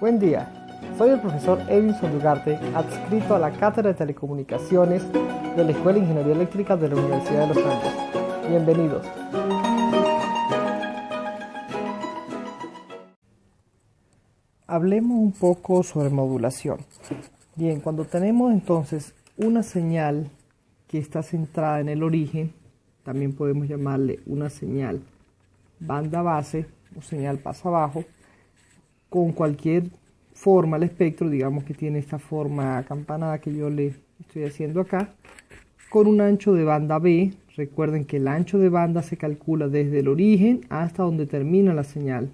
Buen día, soy el profesor Edinson Ugarte, adscrito a la Cátedra de Telecomunicaciones de la Escuela de Ingeniería Eléctrica de la Universidad de los Andes. Bienvenidos. Hablemos un poco sobre modulación. Bien, cuando tenemos entonces una señal que está centrada en el origen, también podemos llamarle una señal banda base o señal pasabajo, con cualquier forma al espectro, digamos que tiene esta forma acampanada que yo le estoy haciendo acá, con un ancho de banda B. Recuerden que el ancho de banda se calcula desde el origen hasta donde termina la señal.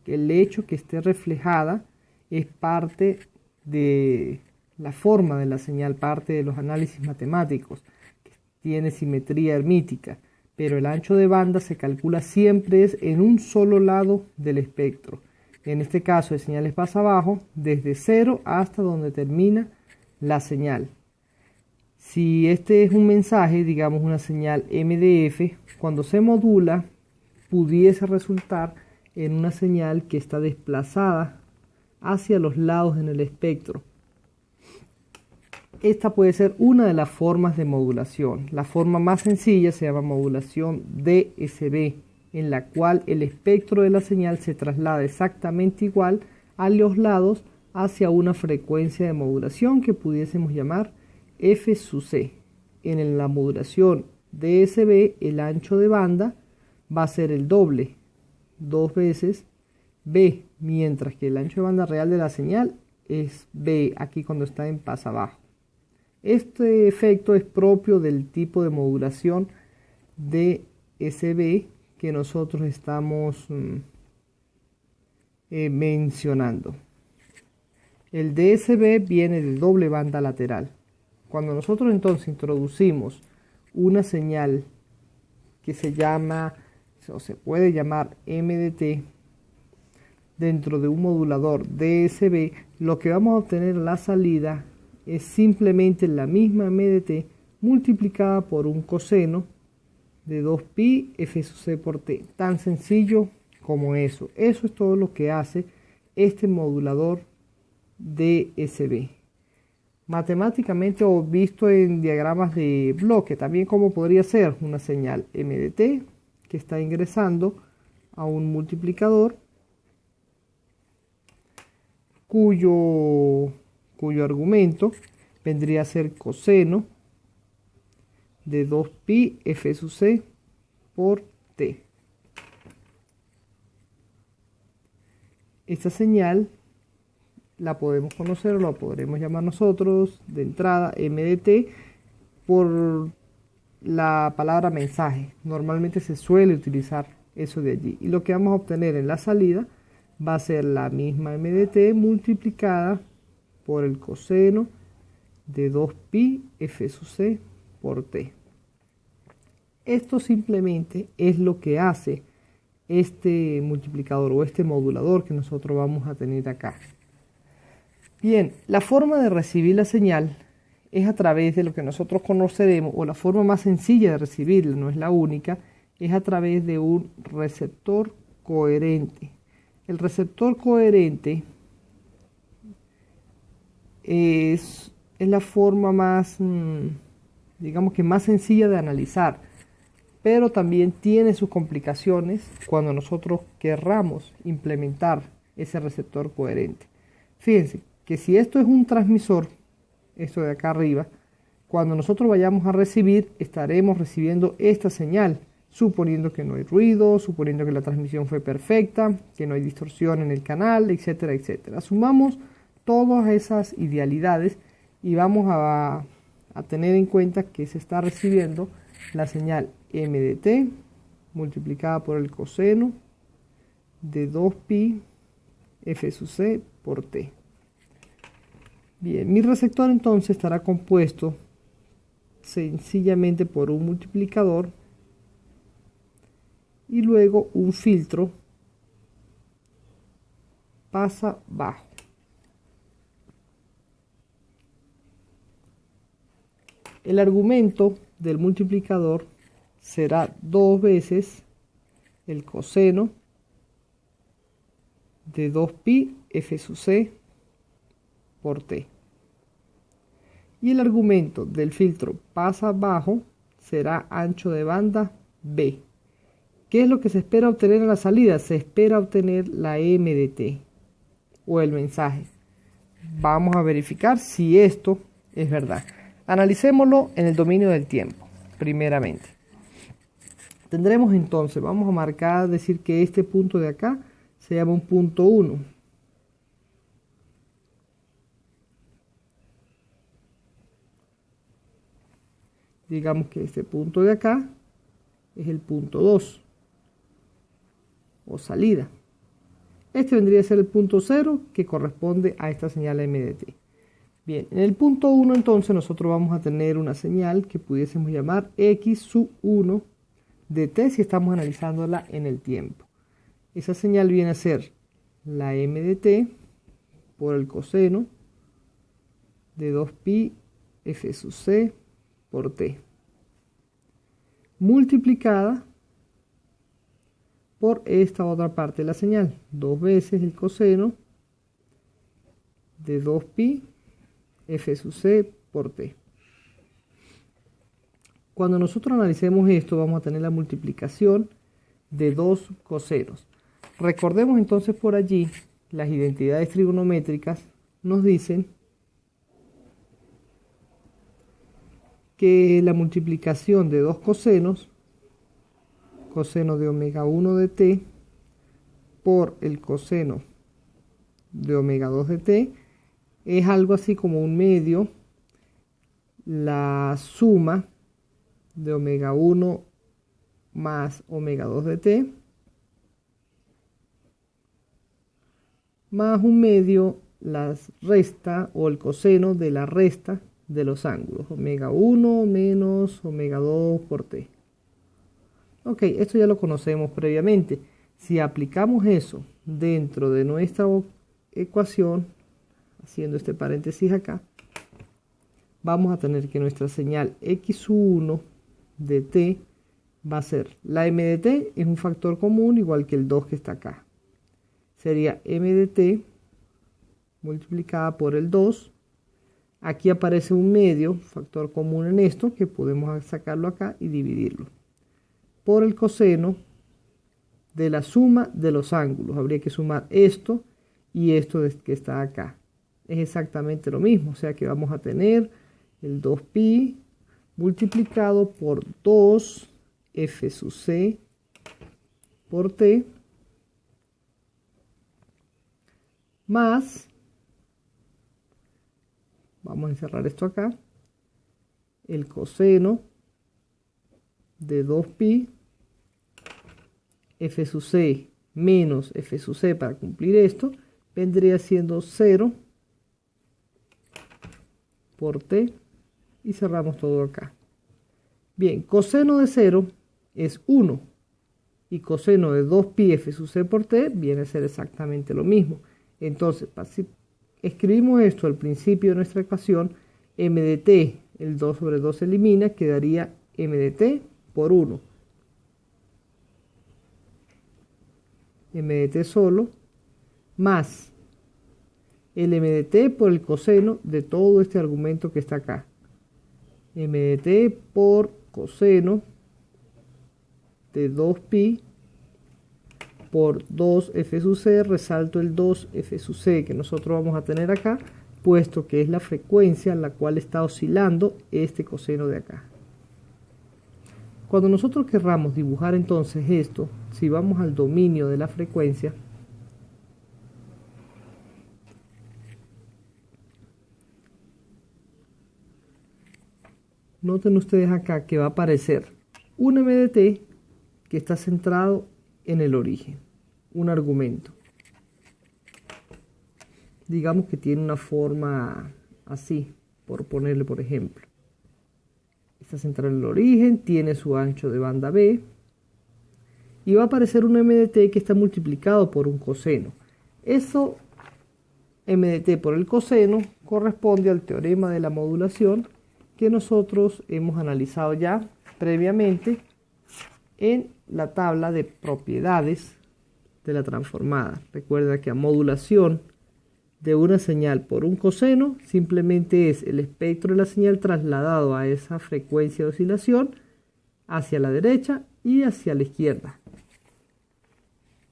El hecho que esté reflejada es parte de la forma de la señal, parte de los análisis matemáticos, que tiene simetría hermítica, pero el ancho de banda se calcula siempre es en un solo lado del espectro. En este caso de señales pasa abajo, desde 0 hasta donde termina la señal. Si este es un mensaje, digamos una señal MDF, cuando se modula, pudiese resultar en una señal que está desplazada hacia los lados en el espectro. Esta puede ser una de las formas de modulación. La forma más sencilla se llama modulación DSB, en la cual el espectro de la señal se traslada exactamente igual a los lados hacia una frecuencia de modulación que pudiésemos llamar F sub C. En la modulación DSB, el ancho de banda va a ser el doble, 2 veces B, mientras que el ancho de banda real de la señal es B, aquí cuando está en pasabajo. Este efecto es propio del tipo de modulación DSB que nosotros estamos mencionando. El DSB viene de doble banda lateral. Cuando nosotros entonces introducimos una señal que se llama o se puede llamar MDT dentro de un modulador DSB, lo que vamos a obtener en la salida es simplemente la misma MDT multiplicada por un coseno de 2pi F sub C por T. Tan sencillo como eso. Eso es todo lo que hace este modulador DSB. Matemáticamente o visto en diagramas de bloque, también como podría ser una señal MDT que está ingresando a un multiplicador cuyo argumento vendría a ser coseno de 2pi F sub C por T. Esta señal la podemos conocer o la podremos llamar nosotros de entrada MDT por la palabra mensaje. Normalmente se suele utilizar eso de allí. Y lo que vamos a obtener en la salida va a ser la misma MDT multiplicada por el coseno de 2pi F sub C por T. Esto simplemente es lo que hace este multiplicador o este modulador que nosotros vamos a tener acá. Bien, la forma de recibir la señal es a través de lo que nosotros conoceremos, o la forma más sencilla de recibirla, no es la única, es a través de un receptor coherente. El receptor coherente es la forma más, digamos que más sencilla de analizar, pero también tiene sus complicaciones cuando nosotros querramos implementar ese receptor coherente. Fíjense que si esto es un transmisor, esto de acá arriba, cuando nosotros vayamos a recibir, estaremos recibiendo esta señal, suponiendo que no hay ruido, suponiendo que la transmisión fue perfecta, que no hay distorsión en el canal, etcétera, etcétera. Sumamos todas esas idealidades y vamos a tener en cuenta que se está recibiendo la señal MDT multiplicada por el coseno de 2pi F sub C por T. Bien, mi receptor entonces estará compuesto sencillamente por un multiplicador y luego un filtro pasa bajo. El argumento del multiplicador será 2 veces el coseno de 2pi f sub c por t. Y el argumento del filtro pasa abajo será ancho de banda b. ¿Qué es lo que se espera obtener en la salida? Se espera obtener la m de t o el mensaje. Vamos a verificar si esto es verdad. Analicémoslo en el dominio del tiempo, primeramente. Tendremos entonces, vamos a marcar, decir que este punto de acá se llama un punto 1. Digamos que este punto de acá es el punto 2 o salida. Este vendría a ser el punto 0 que corresponde a esta señal m de t. Bien, en el punto 1 entonces nosotros vamos a tener una señal que pudiésemos llamar x sub 1 de t si estamos analizándola en el tiempo. Esa señal viene a ser la m de t por el coseno de 2pi f sub c por t, multiplicada por esta otra parte de la señal, 2 veces el coseno de 2pi f sub c por t. Cuando nosotros analicemos esto, vamos a tener la multiplicación de dos cosenos. Recordemos entonces por allí, las identidades trigonométricas nos dicen que la multiplicación de dos cosenos, coseno de omega 1 de t por el coseno de omega 2 de t, es algo así como un medio la suma de omega 1 más omega 2 de t más un medio la resta o el coseno de la resta de los ángulos, omega 1 menos omega 2 por t. Ok, esto ya lo conocemos previamente. Si aplicamos eso dentro de nuestra ecuación, haciendo este paréntesis acá, vamos a tener que nuestra señal x1 de t va a ser la m de t, es un factor común igual que el 2 que está acá. Sería m de t multiplicada por el 2. Aquí aparece un medio, factor común en esto, que podemos sacarlo acá y dividirlo. Por el coseno de la suma de los ángulos. Habría que sumar esto y esto que está acá. Es exactamente lo mismo, o sea que vamos a tener el 2pi multiplicado por 2 f sub c por t más, vamos a encerrar esto acá, el coseno de 2pi f sub c menos f sub c para cumplir esto, vendría siendo 0 por t y cerramos todo acá. Bien, coseno de 0 es 1 y coseno de 2pi f sub c por t viene a ser exactamente lo mismo. Entonces, si escribimos esto al principio de nuestra ecuación, m de t, el 2 sobre 2 se elimina, quedaría m de t por 1. M de t solo, más el m de t por el coseno de todo este argumento que está acá. M de t por coseno de 2pi por 2 f sub c, resalto el 2 f sub c que nosotros vamos a tener acá, puesto que es la frecuencia en la cual está oscilando este coseno de acá. Cuando nosotros querramos dibujar entonces esto, si vamos al dominio de la frecuencia, noten ustedes acá que va a aparecer un m de t que está centrado en el origen, un argumento. Digamos que tiene una forma así, por ponerle por ejemplo. Está centrado en el origen, tiene su ancho de banda b, y va a aparecer un m de t que está multiplicado por un coseno. Eso, m de t por el coseno, corresponde al teorema de la modulación que nosotros hemos analizado ya previamente en la tabla de propiedades de la transformada. Recuerda que a modulación de una señal por un coseno simplemente es el espectro de la señal trasladado a esa frecuencia de oscilación hacia la derecha y hacia la izquierda.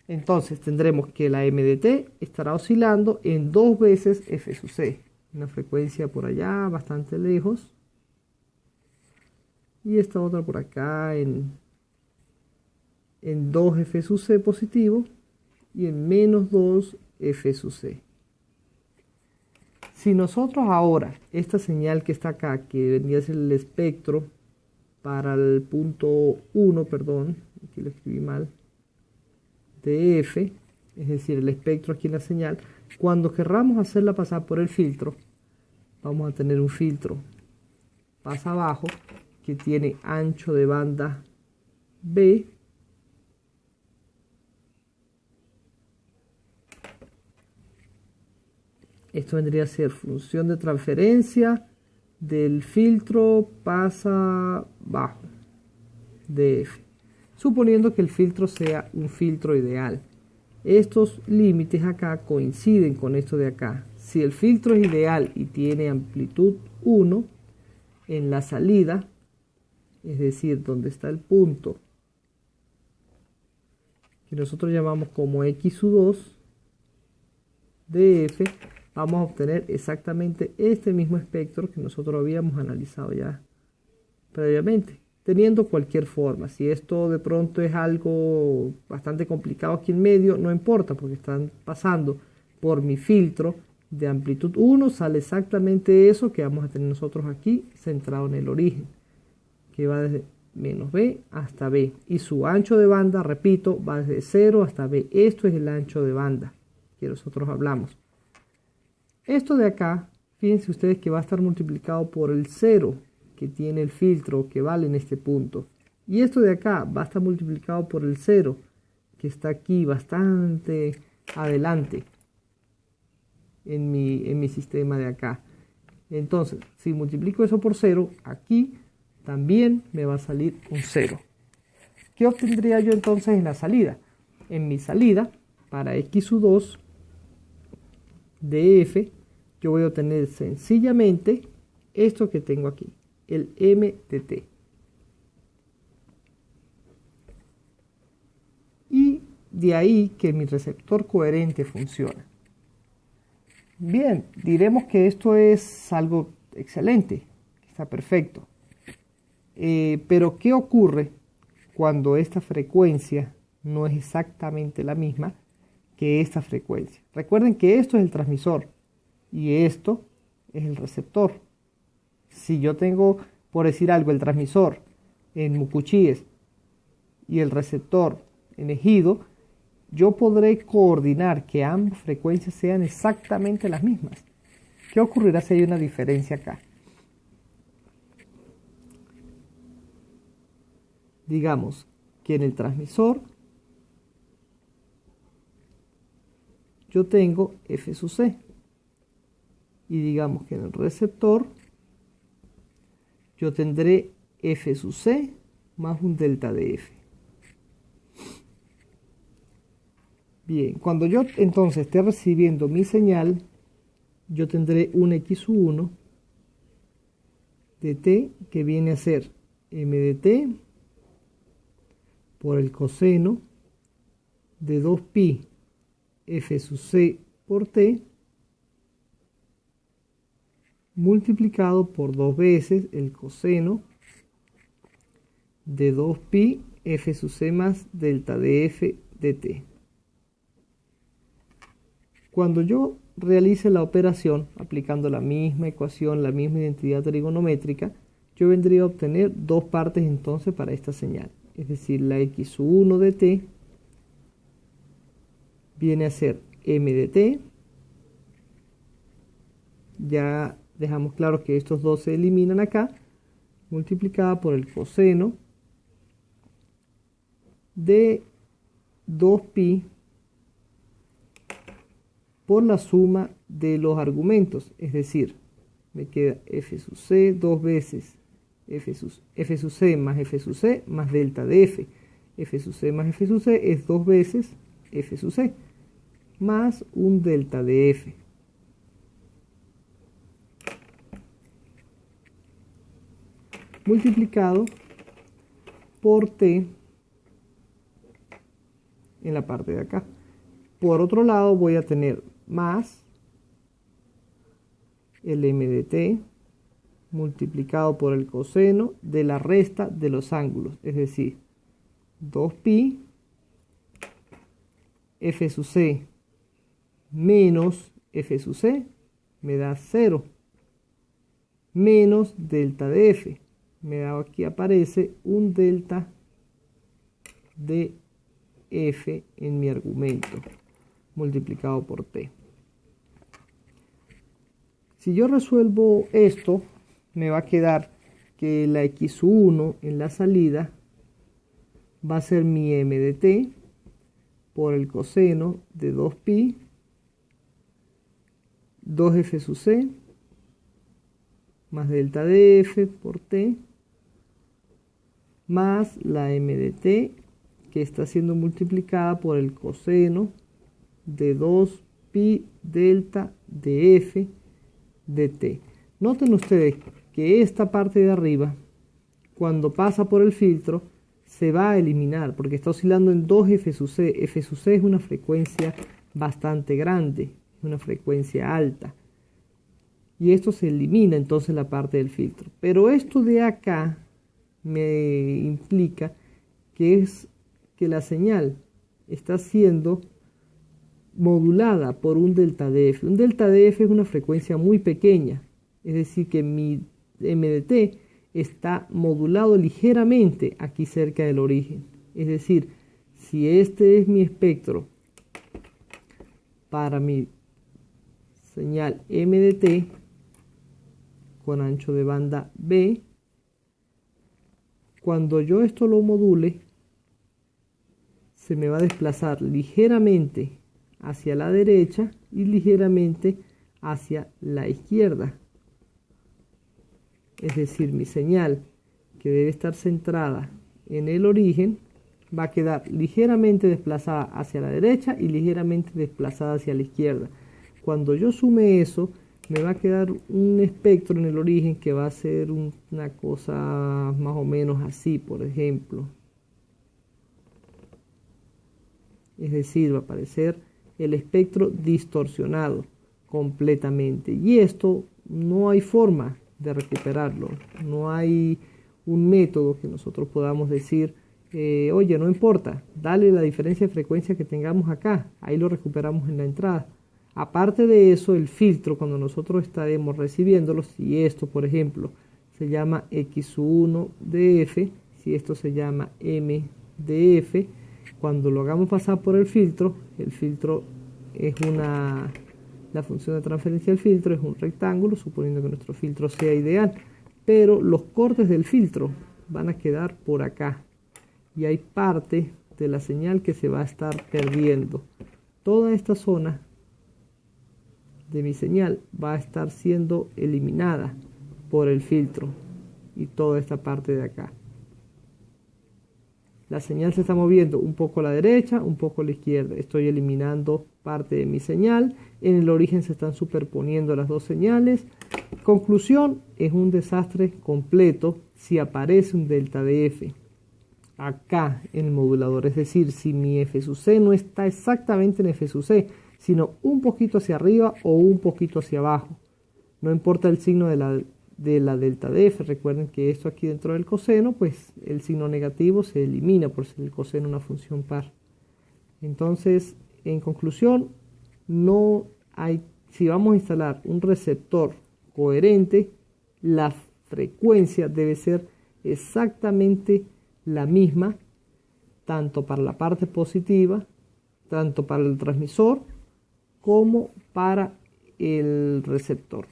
Entonces tendremos que la m de t estará oscilando en 2 veces f sub c, una frecuencia por allá bastante lejos, y esta otra por acá en 2 f sub c positivo y en menos 2 f sub c. Si nosotros ahora, esta señal que está acá, que vendría a ser el espectro para el punto 1, perdón, aquí lo escribí mal, de f, es decir, el espectro aquí en la señal, cuando querramos hacerla pasar por el filtro, vamos a tener un filtro pasa abajo que tiene ancho de banda B, esto vendría a ser función de transferencia del filtro pasa bajo de f, suponiendo que el filtro sea un filtro ideal. Estos límites acá coinciden con esto de acá. Si el filtro es ideal y tiene amplitud 1, en la salida, es decir, donde está el punto que nosotros llamamos como x sub 2 de f, vamos a obtener exactamente este mismo espectro que nosotros habíamos analizado ya previamente, teniendo cualquier forma. Si esto de pronto es algo bastante complicado aquí en medio, no importa, porque están pasando por mi filtro de amplitud 1, sale exactamente eso que vamos a tener nosotros aquí centrado en el origen, que va desde menos b hasta b, y su ancho de banda, repito, va desde 0 hasta b. Esto es el ancho de banda que nosotros hablamos. Esto de acá, fíjense ustedes que va a estar multiplicado por el 0 que tiene el filtro, que vale en este punto, y esto de acá va a estar multiplicado por el 0 que está aquí bastante adelante en mi sistema de acá. Entonces, si multiplico eso por 0, aquí también me va a salir un 0. ¿Qué obtendría yo entonces en la salida? En mi salida, para x sub 2 de f, yo voy a obtener sencillamente esto que tengo aquí, el m de t. Y de ahí que mi receptor coherente funciona. Bien, diremos que esto es algo excelente, está perfecto. Pero ¿qué ocurre cuando esta frecuencia no es exactamente la misma que esta frecuencia? Recuerden que esto es el transmisor y esto es el receptor. Si yo tengo, por decir algo, el transmisor en Mucuchíes y el receptor en Ejido, yo podré coordinar que ambas frecuencias sean exactamente las mismas. ¿Qué ocurrirá si hay una diferencia acá? Digamos que en el transmisor yo tengo f sub c, y digamos que en el receptor yo tendré f sub c más un delta de f. Bien, cuando yo entonces esté recibiendo mi señal, yo tendré un x sub 1 de t que viene a ser m de t por el coseno de 2pi f sub c por t multiplicado por 2 veces el coseno de 2pi f sub c más delta de f de t. Cuando yo realice la operación aplicando la misma ecuación, la misma identidad trigonométrica, yo vendría a obtener dos partes entonces para esta señal. Es decir, la x sub 1 de t viene a ser m de t. Ya dejamos claro que estos dos se eliminan acá, multiplicada por el coseno de 2pi por la suma de los argumentos, es decir, me queda f sub c dos veces f sub c más f sub c más delta de f. F sub c más f sub c es dos veces F sub C, más un delta de F. Multiplicado por T en la parte de acá. Por otro lado voy a tener más el M de T multiplicado por el coseno de la resta de los ángulos, es decir, 2pi F sub C menos F sub C me da 0, menos delta de F. Me da, aquí aparece un delta de F en mi argumento, multiplicado por T. Si yo resuelvo esto, me va a quedar que la x1 en la salida va a ser mi m de t por el coseno de 2pi 2f sub c más delta de f por t más la m de t que está siendo multiplicada por el coseno de 2pi delta de f de t. Noten ustedes que esta parte de arriba, cuando pasa por el filtro, se va a eliminar porque está oscilando en 2f sub c. F sub c es una frecuencia bastante grande, una frecuencia alta. Y esto se elimina entonces la parte del filtro. Pero esto de acá me implica que la señal está siendo modulada por un delta de f. Un delta de f es una frecuencia muy pequeña, es decir que mi m de t está modulado ligeramente aquí cerca del origen. Es decir, si este es mi espectro para mi señal m de t con ancho de banda b, cuando yo esto lo module, se me va a desplazar ligeramente hacia la derecha y ligeramente hacia la izquierda. Es decir, mi señal, que debe estar centrada en el origen, va a quedar ligeramente desplazada hacia la derecha y ligeramente desplazada hacia la izquierda. Cuando yo sume eso, me va a quedar un espectro en el origen que va a ser una cosa más o menos así, por ejemplo. Es decir, va a aparecer el espectro distorsionado completamente. Y esto no hay forma de recuperarlo. No hay un método que nosotros podamos decir, oye, no importa, dale la diferencia de frecuencia que tengamos acá, ahí lo recuperamos en la entrada. Aparte de eso, el filtro, cuando nosotros estaremos recibiéndolo, si esto, por ejemplo, se llama x1 de f, si esto se llama m de f, cuando lo hagamos pasar por el filtro es la función de transferencia del filtro es un rectángulo, suponiendo que nuestro filtro sea ideal, pero los cortes del filtro van a quedar por acá y hay parte de la señal que se va a estar perdiendo. Toda esta zona de mi señal va a estar siendo eliminada por el filtro y toda esta parte de acá. La señal se está moviendo un poco a la derecha, un poco a la izquierda. Estoy eliminando parte de mi señal. En el origen se están superponiendo las dos señales. Conclusión, es un desastre completo si aparece un delta de f acá en el modulador. Es decir, si mi f sub c no está exactamente en f sub c, sino un poquito hacia arriba o un poquito hacia abajo. No importa el signo de la delta de f. Recuerden que esto aquí dentro del coseno, pues el signo negativo se elimina por ser el coseno una función par. Entonces, en conclusión, si vamos a instalar un receptor coherente, la frecuencia debe ser exactamente la misma, tanto para la parte positiva, tanto para el transmisor, como para el receptor.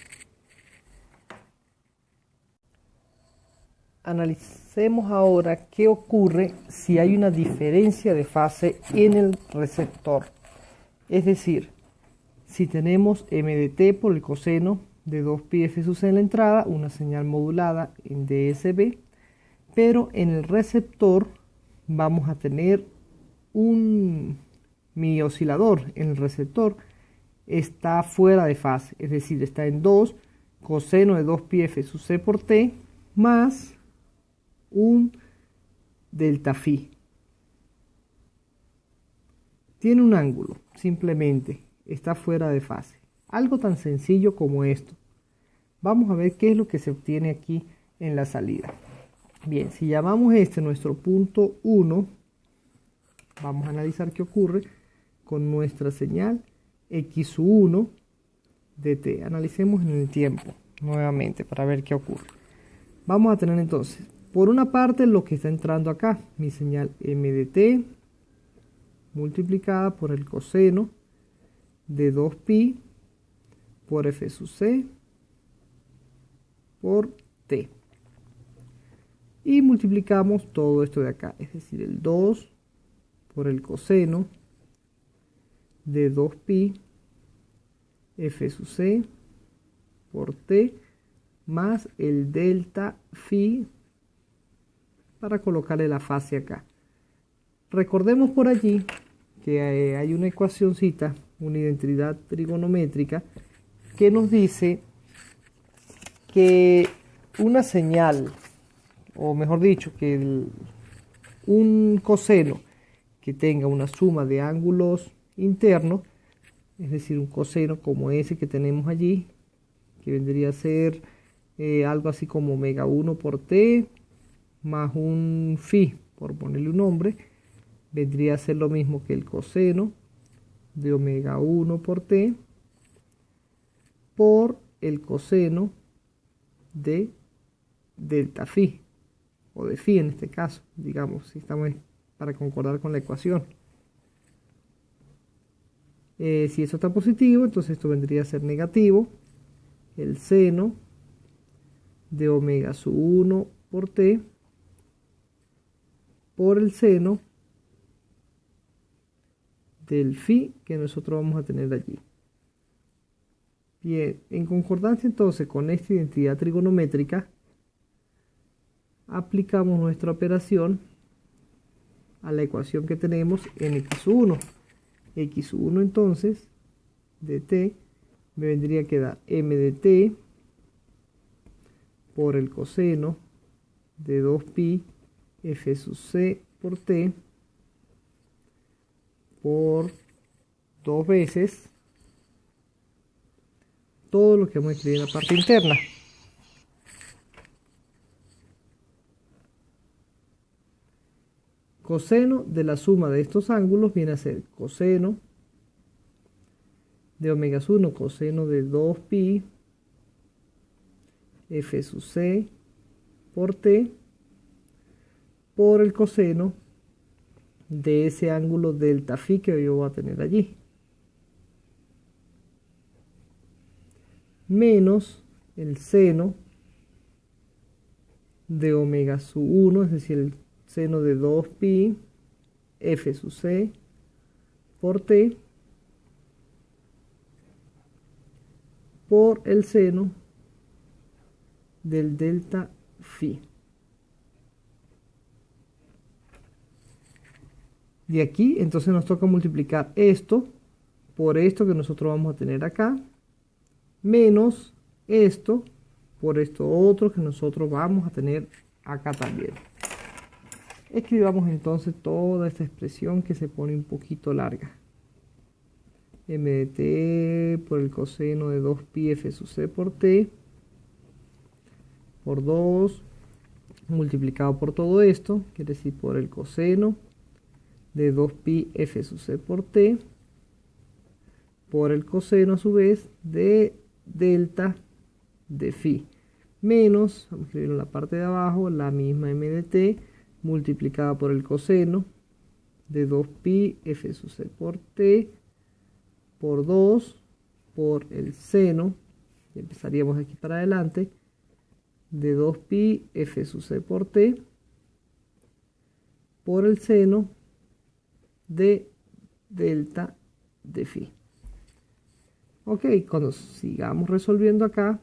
Analicemos ahora qué ocurre si hay una diferencia de fase en el receptor. Es decir, si tenemos m de t por el coseno de 2pi f sub c en la entrada, una señal modulada en DSB, pero en el receptor vamos a tener un mi oscilador en el receptor está fuera de fase, es decir, está en 2 coseno de 2pi f sub c por t más un delta phi. Tiene un ángulo, simplemente está fuera de fase. Algo tan sencillo como esto. Vamos a ver qué es lo que se obtiene aquí en la salida. Bien, si llamamos este nuestro punto 1, vamos a analizar qué ocurre con nuestra señal x1 de t. Analicemos en el tiempo nuevamente para ver qué ocurre. Vamos a tener entonces, por una parte, lo que está entrando acá, mi señal m de t multiplicada por el coseno de 2pi por f sub c por t. Y multiplicamos todo esto de acá, es decir, el 2 por el coseno de 2pi f sub c por t más el delta phi para colocarle la fase acá. Recordemos por allí que hay una ecuacióncita, una identidad trigonométrica que nos dice que una señal, o mejor dicho, que un coseno que tenga una suma de ángulos internos, es decir, un coseno como ese que tenemos allí, que vendría a ser algo así como omega 1 por t más un phi, por ponerle un nombre, vendría a ser lo mismo que el coseno de omega 1 por t por el coseno de delta phi, o de phi en este caso, digamos, si estamos para concordar con la ecuación. Si eso está positivo, entonces esto vendría a ser negativo, el seno de omega sub 1 por t por el seno del phi que nosotros vamos a tener allí. Bien, en concordancia entonces con esta identidad trigonométrica, aplicamos nuestra operación a la ecuación que tenemos en x1. x1 entonces de t me vendría a quedar m de t por el coseno de 2pi f sub c por t por 2 veces todo lo que vamos a escribir en la parte interna. Coseno de la suma de estos ángulos viene a ser coseno de omega 1, coseno de 2pi f sub c por t por el coseno de ese ángulo delta phi que yo voy a tener allí, menos el seno de omega sub 1, es decir, el seno de 2pi f sub c por t por el seno del delta phi. De aquí entonces nos toca multiplicar esto por esto que nosotros vamos a tener acá, menos esto por esto otro que nosotros vamos a tener acá también. Escribamos entonces toda esta expresión que se pone un poquito larga. M de t por el coseno de 2pi f sub c por t por 2 multiplicado por todo esto, quiere decir por el coseno de 2pi f sub c por t por el coseno a su vez de delta de phi menos, vamos a escribirlo en la parte de abajo, la misma m de t multiplicada por el coseno de 2pi f sub c por t por 2 por el seno, y empezaríamos aquí para adelante, de 2pi f sub c por t por el seno de delta de phi. Ok, cuando sigamos resolviendo acá,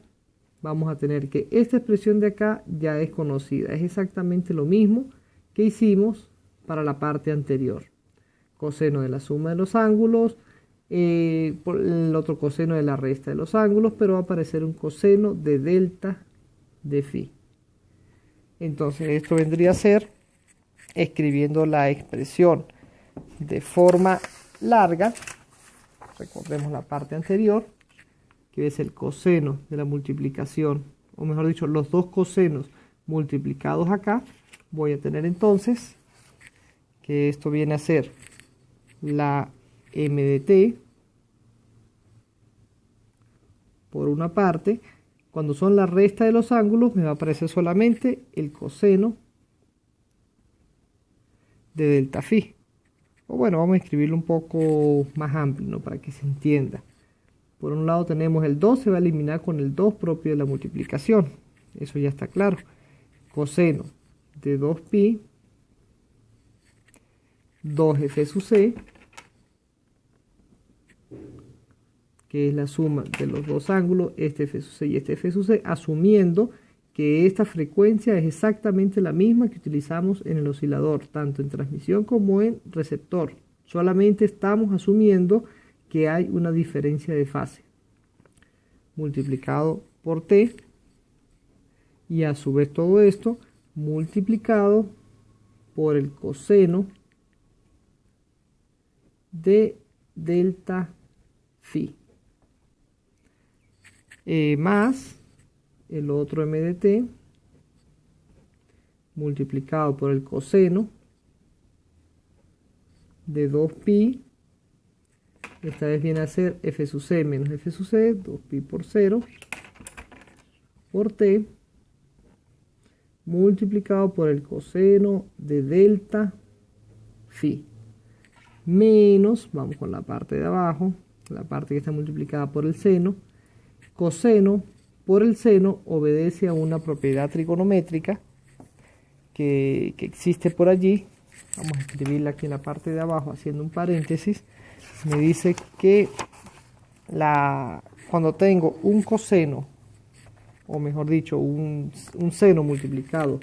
vamos a tener que esta expresión de acá ya es conocida. Es exactamente lo mismo que hicimos para la parte anterior. coseno de la suma de los ángulos, por el otro coseno de la resta de los ángulos, pero va a aparecer un coseno de delta de phi. Entonces esto vendría a ser, escribiendo la expresión de forma larga, recordemos la parte anterior, que es el coseno de la multiplicación, o mejor dicho, los dos cosenos multiplicados acá, voy a tener entonces que esto viene a ser la m de t por una parte. Cuando son la resta de los ángulos me va a aparecer solamente el coseno de delta phi. O bueno, vamos a escribirlo un poco más amplio, ¿no? Para que se entienda. Por un lado tenemos el 2, se va a eliminar con el 2 propio de la multiplicación. Eso ya está claro. Coseno de 2pi, 2f sub c, que es la suma de los dos ángulos, este f sub c y este f sub c, asumiendo que esta frecuencia es exactamente la misma que utilizamos en el oscilador, tanto en transmisión como en receptor. Solamente estamos asumiendo que hay una diferencia de fase. Multiplicado por t, y a su vez todo esto multiplicado por el coseno de delta phi, más el otro m de t multiplicado por el coseno de 2pi, esta vez viene a ser f sub c menos f sub c, 2pi por 0, por t, multiplicado por el coseno de delta phi, menos, vamos con la parte de abajo, la parte que está multiplicada por el seno. Coseno por el seno obedece a una propiedad trigonométrica que existe por allí. Vamos a escribirla aquí en la parte de abajo haciendo un paréntesis. Me dice que cuando tengo un coseno, o mejor dicho, un seno multiplicado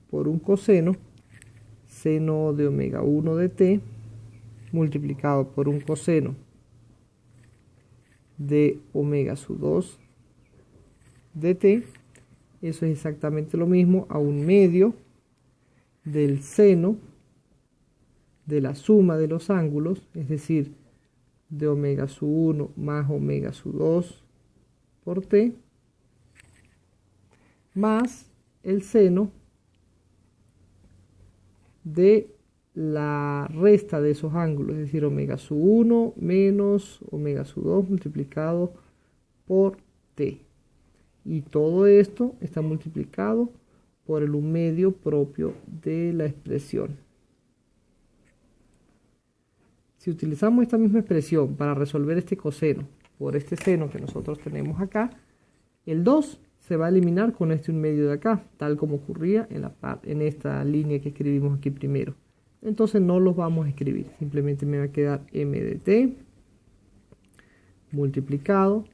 por un coseno, seno de omega 1 de t, multiplicado por un coseno de omega sub 2 de t, eso es exactamente lo mismo a un medio del seno de la suma de los ángulos, es decir, de omega sub 1 más omega sub 2 por t, más el seno de la resta de esos ángulos, es decir, omega sub 1 menos omega sub 2 multiplicado por t. Y todo esto está multiplicado por el 1 medio propio de la expresión. Si utilizamos esta misma expresión para resolver este coseno por este seno que nosotros tenemos acá, el 2 se va a eliminar con este 1 medio de acá, tal como ocurría en esta línea que escribimos aquí primero. Entonces no los vamos a escribir, simplemente me va a quedar m de t multiplicado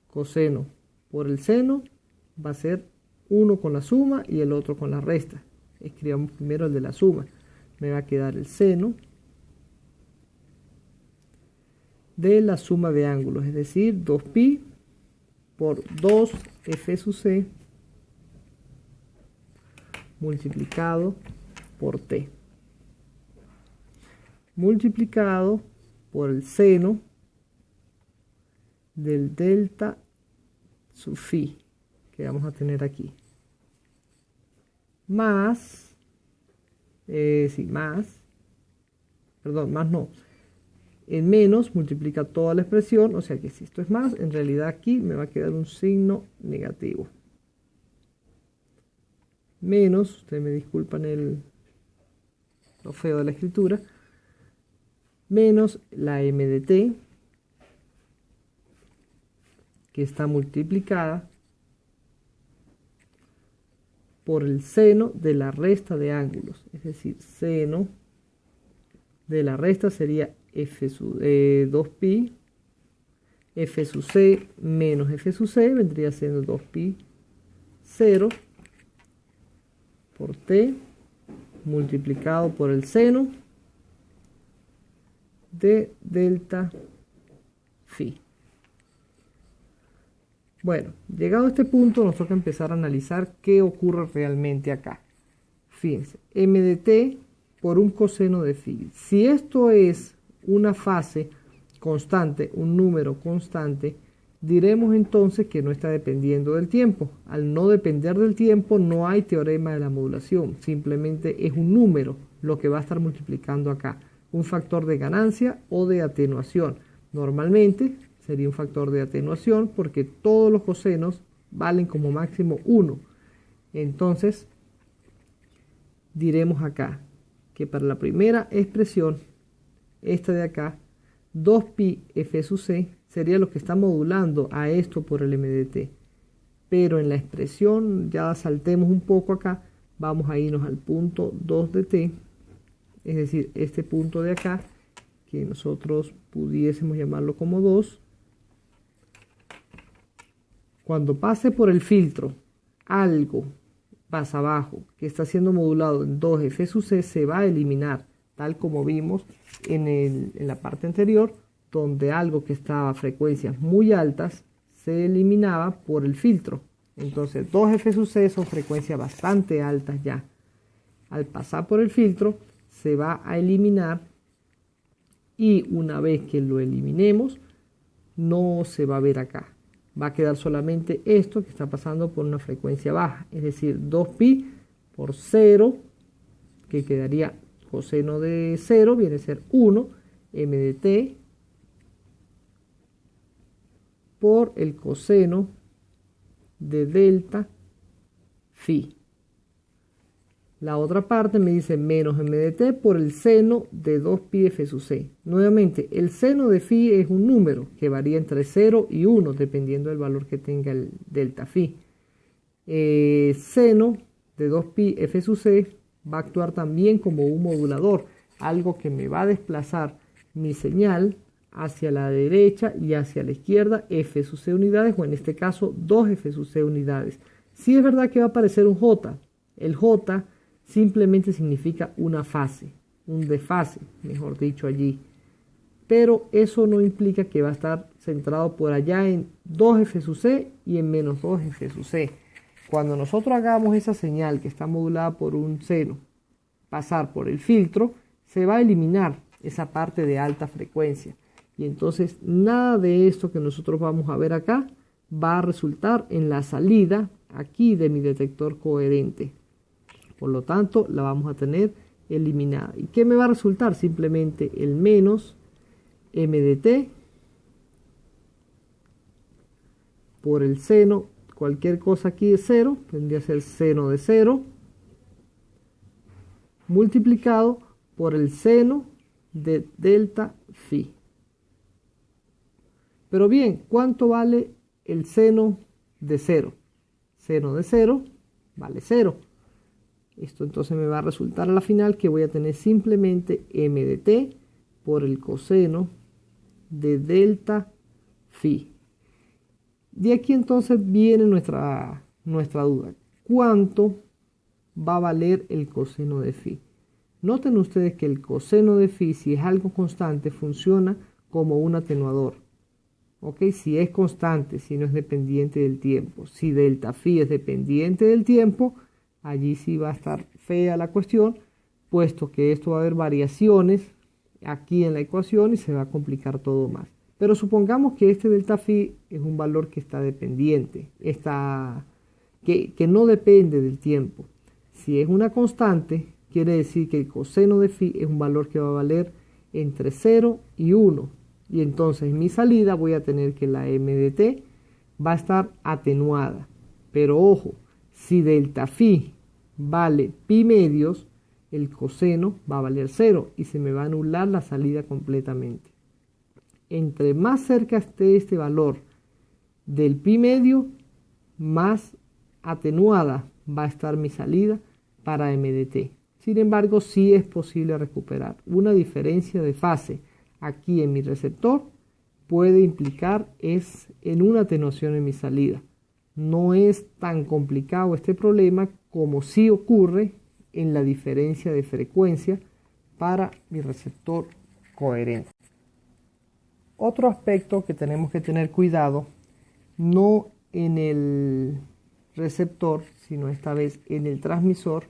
coseno por el seno, va a ser uno con la suma y el otro con la resta. Escribamos primero el de la suma, me va a quedar el seno de la suma de ángulos, es decir, 2pi por 2f sub c multiplicado por t, multiplicado por el seno del delta sub phi que vamos a tener aquí, más, más no, en menos multiplica toda la expresión, o sea que si esto es más, en realidad aquí me va a quedar un signo negativo. Menos, ustedes me disculpan lo feo de la escritura, menos la m de t, que está multiplicada por el seno de la resta de ángulos, es decir, seno de la resta sería f sub 2pi, f sub c menos f sub c vendría siendo 2pi 0 por t multiplicado por el seno de delta phi. Bueno, llegado a este punto nos toca empezar a analizar qué ocurre realmente acá. Fíjense, m de t por un coseno de phi. Si esto es una fase constante, un número constante, diremos entonces que no está dependiendo del tiempo. Al no depender del tiempo no hay teorema de la modulación, simplemente es un número lo que va a estar multiplicando acá, un factor de ganancia o de atenuación. Normalmente sería un factor de atenuación porque todos los cosenos valen como máximo 1. Entonces diremos acá que para la primera expresión, esta de acá, 2pi f sub c sería lo que está modulando a esto por el m de t. Pero en la expresión, ya saltemos un poco acá, vamos a irnos al punto 2 de t, es decir, este punto de acá, que nosotros pudiésemos llamarlo como 2. Cuando pase por el filtro algo pasa abajo que está siendo modulado en 2f sub c, se va a eliminar, tal como vimos en la parte anterior, donde algo que estaba a frecuencias muy altas se eliminaba por el filtro. Entonces 2f sub c son frecuencias bastante altas ya. Al pasar por el filtro se va a eliminar y una vez que lo eliminemos no se va a ver acá. Va a quedar solamente esto que está pasando por una frecuencia baja, es decir, 2pi por 0, que quedaría coseno de 0, viene a ser 1, m de t, por el coseno de delta phi. La otra parte me dice menos m de t por el seno de 2pi f sub c. Nuevamente, el seno de phi es un número que varía entre 0 y 1, dependiendo del valor que tenga el delta phi. Seno de 2pi f sub c va a actuar también como un modulador, algo que me va a desplazar mi señal hacia la derecha y hacia la izquierda f sub c unidades, o en este caso 2f sub c unidades. Sí es verdad que va a aparecer un j. El j simplemente significa una fase, un desfase, mejor dicho allí. Pero eso no implica que va a estar centrado por allá en 2f sub c y en menos 2f sub c. Cuando nosotros hagamos esa señal que está modulada por un seno pasar por el filtro, se va a eliminar esa parte de alta frecuencia. Y entonces nada de esto que nosotros vamos a ver acá va a resultar en la salida aquí de mi detector coherente. Por lo tanto, la vamos a tener eliminada. ¿Y qué me va a resultar? Simplemente el menos m de t por el seno, cualquier cosa aquí es 0, tendría que ser seno de 0, multiplicado por el seno de delta phi. Pero bien, ¿cuánto vale el seno de 0? Seno de 0 vale 0. Esto entonces me va a resultar a la final que voy a tener simplemente m de t por el coseno de delta phi. De aquí entonces viene nuestra duda. ¿Cuánto va a valer el coseno de phi? Noten ustedes que el coseno de phi, si es algo constante, funciona como un atenuador. ¿Ok? Si es constante, si no es dependiente del tiempo. Si delta phi es dependiente del tiempo, allí sí va a estar fea la cuestión, puesto que esto va a haber variaciones aquí en la ecuación y se va a complicar todo más. Pero supongamos que este delta phi es un valor que está dependiente, que no depende del tiempo. Si es una constante, quiere decir que el coseno de phi es un valor que va a valer entre 0 y 1. Y entonces en mi salida voy a tener que la m de t va a estar atenuada. Pero ojo, si delta phi vale pi medios, el coseno va a valer 0 y se me va a anular la salida completamente. Entre más cerca esté este valor del pi medio, más atenuada va a estar mi salida para m de t. Sin embargo, sí es posible recuperar una diferencia de fase aquí en mi receptor, puede implicar en una atenuación en mi salida. No es tan complicado este problema como sí ocurre en la diferencia de frecuencia para mi receptor coherente. Otro aspecto que tenemos que tener cuidado, no en el receptor, sino esta vez en el transmisor,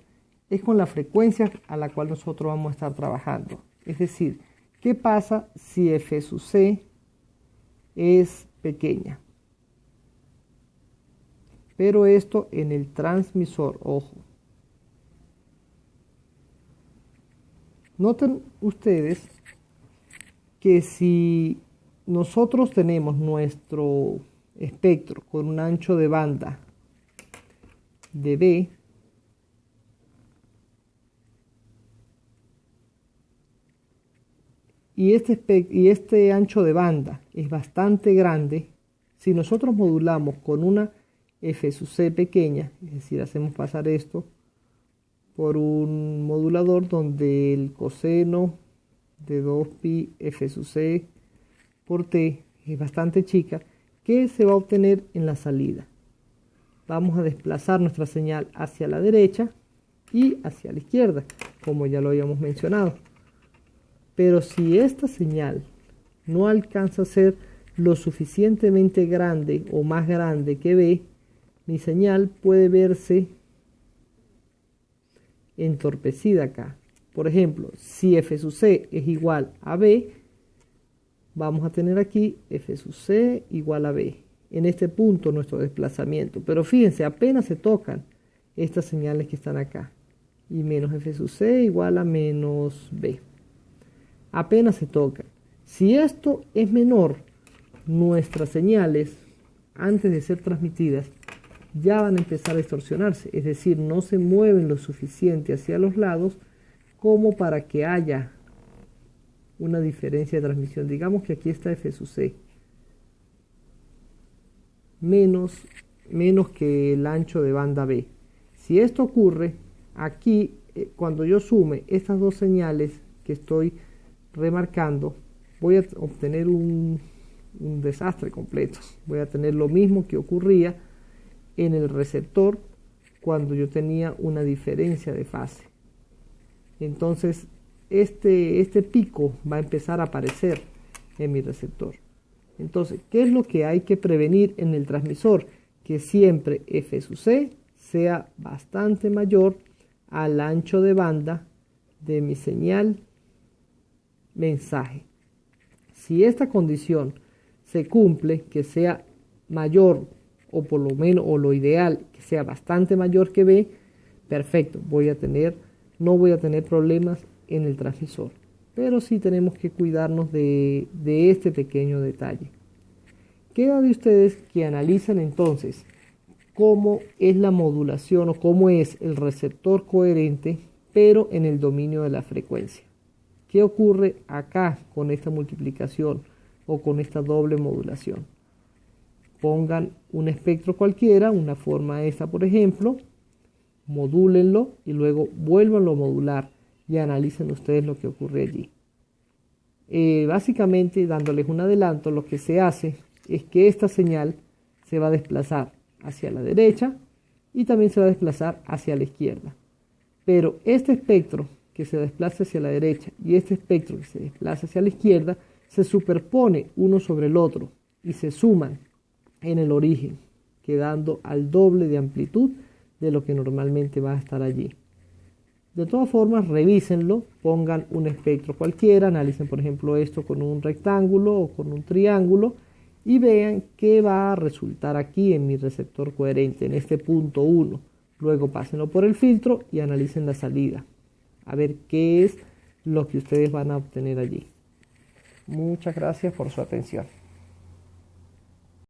es con la frecuencia a la cual nosotros vamos a estar trabajando. Es decir, ¿qué pasa si F sub C es pequeña? Pero esto en el transmisor, ojo. Noten ustedes que si nosotros tenemos nuestro espectro con un ancho de banda de B, y este ancho de banda es bastante grande, si nosotros modulamos con una F sub C pequeña, es decir, hacemos pasar esto por un modulador donde el coseno de 2pi F sub C por T es bastante chica, ¿qué se va a obtener en la salida? Vamos a desplazar nuestra señal hacia la derecha y hacia la izquierda, como ya lo habíamos mencionado. Pero si esta señal no alcanza a ser lo suficientemente grande o más grande que B, mi señal puede verse entorpecida acá. Por ejemplo, si F sub C es igual a B, vamos a tener aquí F sub C igual a B. En este punto nuestro desplazamiento. Pero fíjense, apenas se tocan estas señales que están acá. Y menos F sub C igual a menos B. Apenas se tocan. Si esto es menor, nuestras señales, antes de ser transmitidas, ya van a empezar a distorsionarse. Es decir, no se mueven lo suficiente hacia los lados como para que haya una diferencia de transmisión. Digamos que aquí está F sub C. Menos que el ancho de banda B. Si esto ocurre, aquí cuando yo sume estas dos señales que estoy remarcando, voy a obtener un desastre completo. Voy a tener lo mismo que ocurría en el receptor cuando yo tenía una diferencia de fase. Entonces este pico va a empezar a aparecer en mi receptor. Entonces, ¿qué es lo que hay que prevenir en el transmisor? Que siempre F sub C sea bastante mayor al ancho de banda de mi señal mensaje. Si esta condición se cumple, que sea mayor o por lo menos, o lo ideal, que sea bastante mayor que B, perfecto, no voy a tener problemas en el transmisor. Pero sí tenemos que cuidarnos de este pequeño detalle. Queda de ustedes que analicen entonces cómo es la modulación o cómo es el receptor coherente, pero en el dominio de la frecuencia. ¿Qué ocurre acá con esta multiplicación o con esta doble modulación? Pongan un espectro cualquiera, una forma esta por ejemplo, modúlenlo y luego vuélvanlo a modular y analicen ustedes lo que ocurre allí. Básicamente, dándoles un adelanto, lo que se hace es que esta señal se va a desplazar hacia la derecha y también se va a desplazar hacia la izquierda. Pero este espectro que se desplaza hacia la derecha y este espectro que se desplaza hacia la izquierda se superpone uno sobre el otro y se suman en el origen, quedando al doble de amplitud de lo que normalmente va a estar allí. De todas formas, revísenlo, pongan un espectro cualquiera, analicen por ejemplo esto con un rectángulo o con un triángulo y vean qué va a resultar aquí en mi receptor coherente, en este punto 1. Luego pásenlo por el filtro y analicen la salida, a ver qué es lo que ustedes van a obtener allí. Muchas gracias por su atención.